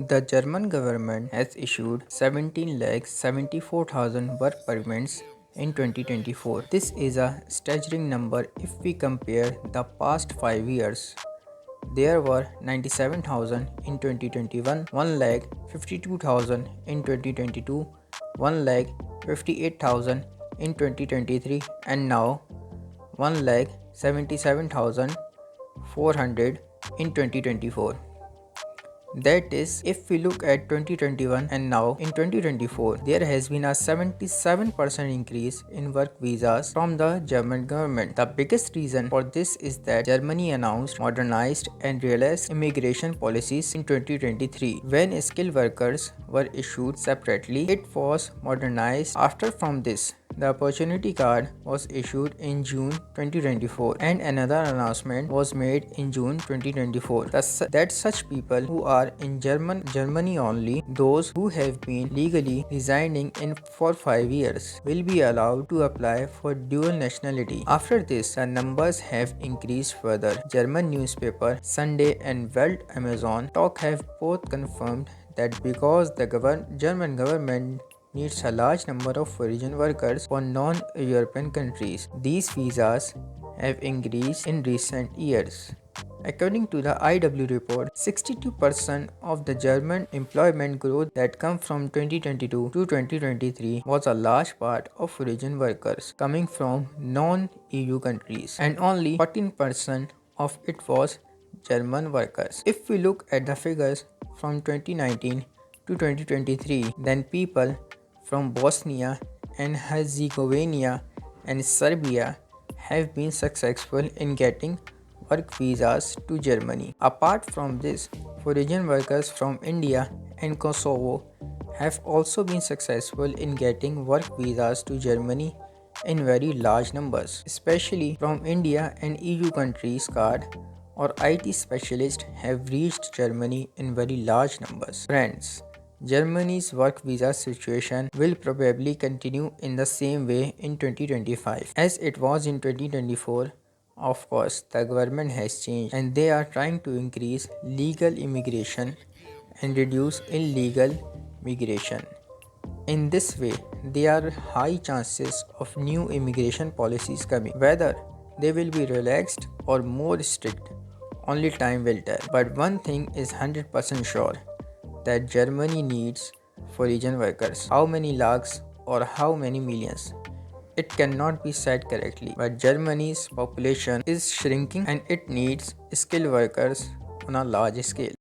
The German government has issued 17,74,000 work permits in 2024. This is a staggering number if we compare the past 5 years. There were 97,000 in 2021, 1,52,000 in 2022, 1,58,000 in 2023, and now 1,77,400 in 2024. That is, if we look at 2021 and now in 2024, there has been a 77% increase in work visas from the German government. The biggest reason for this is that Germany announced modernized and realized immigration policies in 2023. When skilled workers were issued separately, it was modernized after from this. The opportunity card was issued in June 2024 and another announcement was made in June 2024 that such people who are in Germany only, those who have been legally residing in for 5 years, will be allowed to apply for dual nationality. After this, the numbers have increased further. German newspaper Sunday and Welt Amazon Talk have both confirmed that because the German government needs a large number of foreign workers for non-European countries, these visas have increased in recent years. According to the IW report, 62% of the German employment growth that came from 2022 to 2023 was a large part of foreign workers coming from non-EU countries, and only 14% of it was German workers. If we look at the figures from 2019 to 2023, then people from Bosnia and Herzegovina and Serbia have been successful in getting work visas to Germany. Apart from this, foreign workers from India and Kosovo have also been successful in getting work visas to Germany in very large numbers, especially from India and EU countries. Card or IT specialists have reached Germany in very large numbers. Friends, Germany's work visa situation will probably continue in the same way in 2025 as it was in 2024. Of course, the government has changed and they are trying to increase legal immigration and reduce illegal migration. In this way, there are high chances of new immigration policies coming. Whether they will be relaxed or more strict, only time will tell. But one thing is 100% sure, that Germany needs foreign workers. How many lakhs or how many millions? It cannot be said correctly, but Germany's population is shrinking and it needs skilled workers on a large scale.